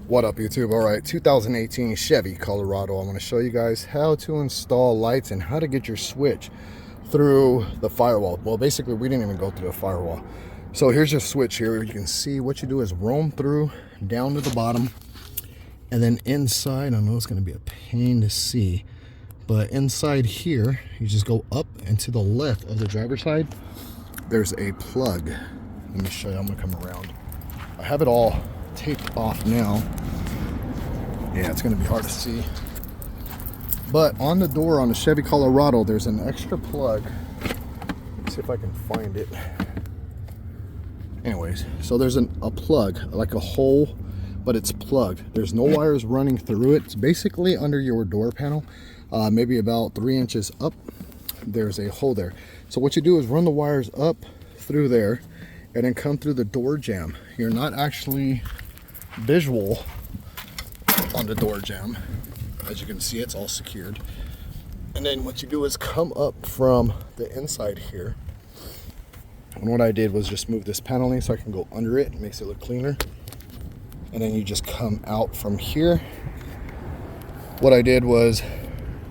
What up, YouTube? All right, 2018 Chevy Colorado. I'm going to show you guys how to install lights and how to get your switch through the firewall. Well, basically, we didn't even go through the firewall. So here's your switch here. You can see what you do is roam through down to the bottom, and then inside, I know it's going to be a pain to see, but inside here, you just go up and to the left of the driver's side, there's a plug. Let me show you. I'm going to come around. I have it all taped off now. Yeah, it's going to be hard to see. But on the door on the Chevy Colorado, there's an extra plug. Let's see if I can find it. Anyways, so there's a plug, like a hole, but it's plugged. There's no wires running through it. It's basically under your door panel, maybe about 3 inches up. There's a hole there. So what you do is run the wires up through there and then come through the door jamb. You're not actually visual on the door jamb. As you can see, it's all secured. And then what you do is come up from the inside here. And what I did was just move this paneling so I can go under it. It makes it look cleaner. And then you just come out from here. What I did was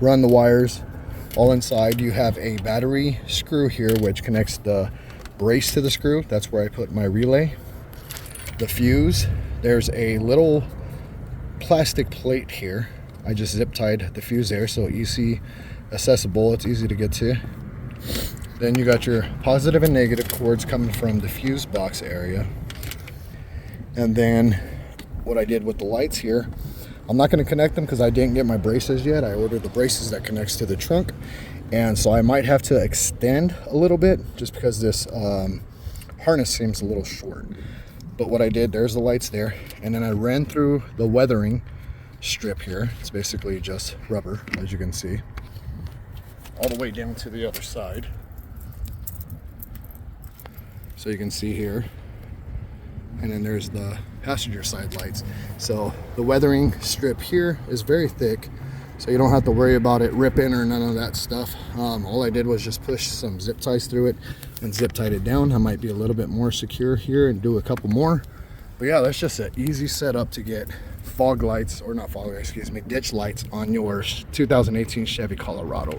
run the wires all inside. You have a battery screw here which connects the brace to the screw. That's where I put my relay. The fuse, there's a little plastic plate here. I just zip tied the fuse there, so easy accessible, it's easy to get to. Then you got your positive and negative cords coming from the fuse box area. And then what I did with the lights here, I'm not going to connect them because I didn't get my braces yet. I ordered the braces that connects to the trunk, and so I might have to extend a little bit just because this harness seems a little short. But what I did, there's the lights there, and then I ran through the weathering strip here. It's basically just rubber, as you can see, all the way down to the other side. So you can see here, and then there's the passenger side lights. So the weathering strip here is very thick, so you don't have to worry about it ripping or none of that stuff. All I did was just push some zip ties through it and zip tied it down. I might be a little bit more secure here and do a couple more. But yeah, that's just an easy setup to get fog lights, or not fog lights, excuse me, ditch lights on your 2018 Chevy Colorado.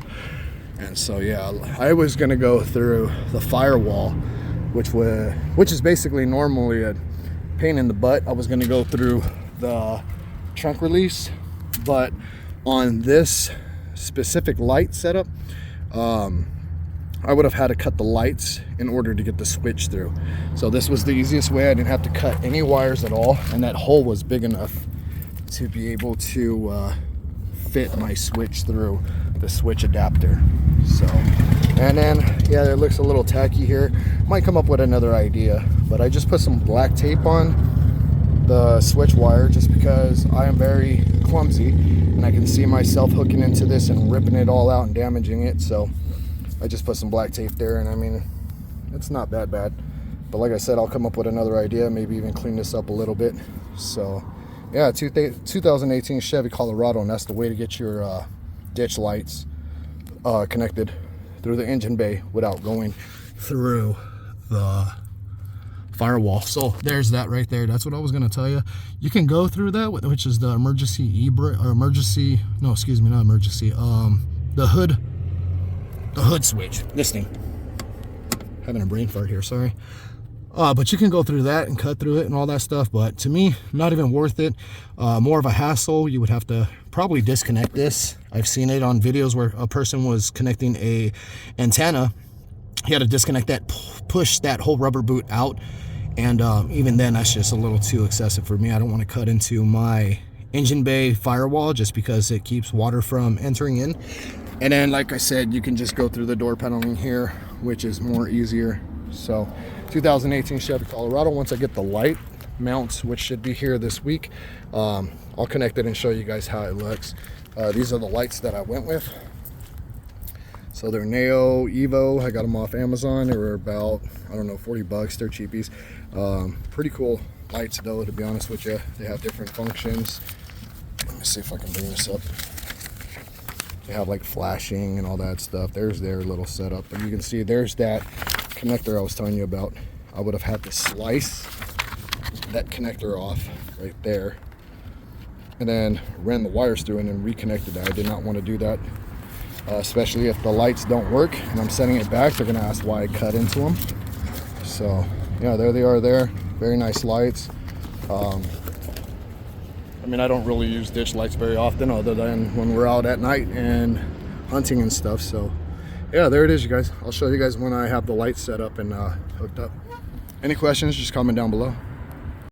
And so yeah, I was gonna go through the firewall, which is basically normally a pain in the butt. I was gonna go through the trunk release, but on this specific light setup, I would have had to cut the lights in order to get the switch through. So this was the easiest way. I didn't have to cut any wires at all, and that hole was big enough to be able to fit my switch through the switch adapter. So, and then yeah, it looks a little tacky here. Might come up with another idea, but I just put some black tape on the switch wire just because I am very clumsy and I can see myself hooking into this and ripping it all out and damaging it. So I just put some black tape there, and I mean, it's not that bad. But like I said, I'll come up with another idea, maybe even clean this up a little bit. So yeah, 2018 Chevy Colorado, and that's the way to get your ditch lights connected through the engine bay without going through the firewall. So there's that right there. That's what I was going to tell you. You can go through that, which is the emergency the hood switch. This thing, having a brain fart here, sorry. But you can go through that and cut through it and all that stuff. But to me, not even worth it. More of a hassle. You would have to probably disconnect this. I've seen it on videos where a person was connecting a antenna. He had to disconnect that, push that whole rubber boot out. And even then, that's just a little too excessive for me. I don't want to cut into my engine bay firewall just because it keeps water from entering in. And then, like I said, you can just go through the door paneling here, which is more easier. So 2018 Chevy Colorado, once I get the light mounts, which should be here this week, I'll connect it and show you guys how it looks. These are the lights that I went with. So they're Neo Evo. I got them off Amazon. They were about, I don't know, 40 bucks. They're cheapies. Pretty cool lights though, to be honest with you. They have different functions. Let me see if I can bring this up. They have like flashing and all that stuff. There's their little setup. And you can see there's that connector I was telling you about. I would have had to slice that connector off right there and then ran the wires through and then reconnected it. I did not want to do that, especially if the lights don't work and I'm setting it back. They're gonna ask why I cut into them. So yeah, there they are there. Very nice lights. I mean, I don't really use ditch lights very often other than when we're out at night and hunting and stuff. So yeah, there it is, you guys. I'll show you guys when I have the lights set up and hooked up. Any questions, just comment down below.